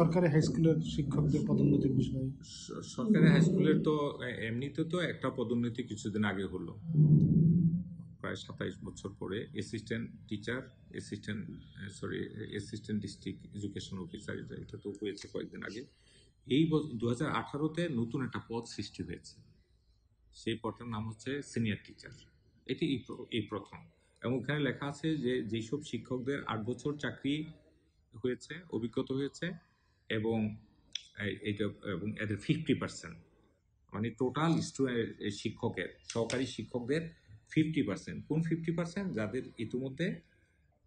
সরকারি হাই স্কুলের শিক্ষকদের পদোন্নতির বিষয়ে সরকারি হাই স্কুলের তো এমনিতে তো একটা পদোন্নতি কিছুদিন আগে হলো, প্রায় 27 বছর পরে assistant teacher, assistant district education officer, এটা তো হয়েছে কয়েকদিন আগে। এই 2018-তে নতুন একটা পদ সৃষ্টি হয়েছে, সেই পদটার নাম হচ্ছে সিনিয়র টিচার। এটি এই প্রথম, এবং ওখানে লেখা আছে যে যেসব শিক্ষকদের 8 বছর চাকরি হয়েছে, অভিজ্ঞতা হয়েছে, এবং এইটা এবং এদের 50%, মানে টোটাল শিক্ষকের, সহকারী শিক্ষকদের 50%। কোন 50%? যাদের ইতিমধ্যে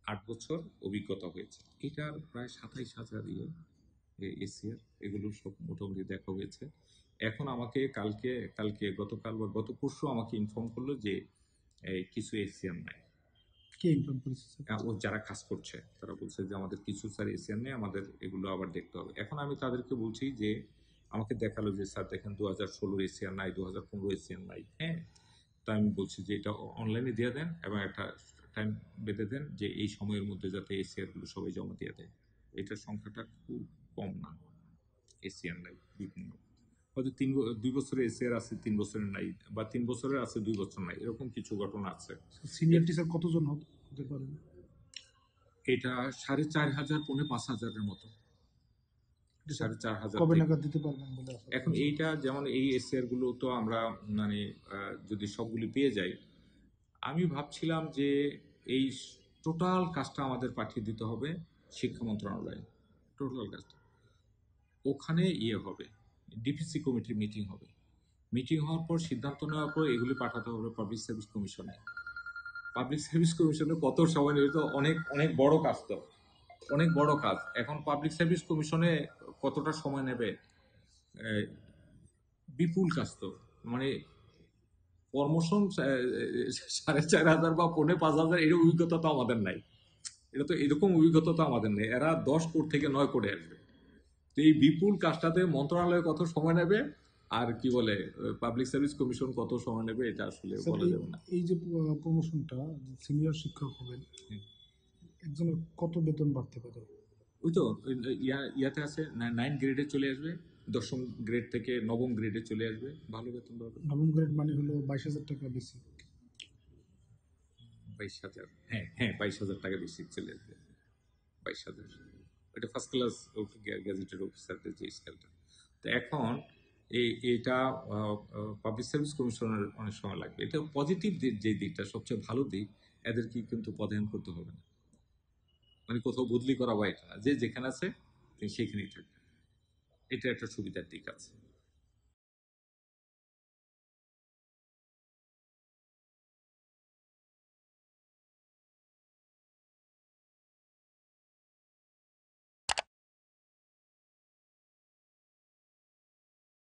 8 বছর অভিজ্ঞতা হয়েছে। এটার প্রায় 27,000 এসিআর, এগুলো সব মোটামুটি দেখা হয়েছে। এখন আমাকে গতকাল বা গত পরশু আমাকে ইনফর্ম করলো যে কিছু এসিআর নাই। কে ইনফর্ম করেছে? ও যারা কাজ করছে তারা বলছে যে আমাদের কিছু স্যার এসিআর নেই, আমাদের এগুলো আবার দেখতে হবে। এখন আমি তাদেরকে বলছি যে আমাকে দেখালো যে স্যার দেখেন 2016 এসিআর নাই, 2015 এসিআর নাই। হ্যাঁ, তো আমি বলছি যে এটা অনলাইনে দিয়ে দেন এবং একটা টাইম বেঁধে দেন যে এই সময়ের মধ্যে যাতে এসিআরগুলো সবাই জমা দিয়ে দেয়। এটার সংখ্যাটা খুব কম না, এসিআর নাই বিভিন্ন, হয়তো 2 বছরের এসিআর আছে, 3 বছরের নাই, বা 3 বছরের আছে 2 বছর নাই, এরকম কিছু ঘটনা আছে। সিনিয়র টিচার কতজন হতে পারেন? এটা 4,500 পৌনে 5,000-এর মতো, 4,500 কবে থেকে। নাগাদ দিতে পারবেন বলে আশা এখন করছেন? এইটা যেমন এই এসিআর গুলো তো আমরা মানে যদি সবগুলি পেয়ে যাই, আমি ভাবছিলাম যে এই টোটাল কাজটা আমাদের পাঠিয়ে দিতে হবে শিক্ষা মন্ত্রণালয়ে, টোটাল কাজটা ওখানে হবে, ডিপিসি কমিটির মিটিং হবে, মিটিং হওয়ার পর সিদ্ধান্ত নেওয়ার পর এগুলি পাঠাতে হবে পাবলিক সার্ভিস কমিশনে। পাবলিক সার্ভিস কমিশনে কত সময় নেবে? তো অনেক অনেক বড় কাজ, তো অনেক বড় কাজ। এখন পাবলিক সার্ভিস কমিশনে কতটা সময় নেবে? বিপুল কাজ তো, মানে প্রমোশন 4,500 বা 5,500, এর অভিজ্ঞতা তো আমাদের নাই। এটা তো এরকম অভিজ্ঞতা তো আমাদের নেই। এরা 10 কোট থেকে 9 কোটে আসবে। তো এই বিপুল কাজটাতে মন্ত্রণালয় কত সময় নেবে, আর কি বলে পাবলিক সার্ভিস কমিশন কত সময় নেবে, এটা আসলে বলা যাবে না। এই যে প্রমোশনটা, সিনিয়র শিক্ষক হবেন, একজনের কত বেতন বাড়তে পারে? ওই তো ইয়াতে আছে, 9 গ্রেডে চলে আসবে, 10ম গ্রেড থেকে 9ম গ্রেডে চলে আসবে, ভালো বেতন পাবে। 9ম গ্রেড মানে হলো 22,000 টাকা বেশি। 22,000, হ্যাঁ হ্যাঁ, 22,000 টাকা বেশি চলে আসবে, 22,000। এটা ফার্স্ট ক্লাস গ্যাজেটেড অফিসারদের যে স্কেলটা। তো এখন এটা পাবলিক সার্ভিস কমিশনের অনেক সময় লাগবে। এটা পজিটিভ যে দিকটা, সবচেয়ে ভালো দিক, এদেরকে কিন্তু পদায়ন করতে হবে না, মানে কোথাও বদলি করা বা এটা না, যে যেখানে আছে সেখানেই থাকবে, এটা একটা সুবিধার দিক আছে।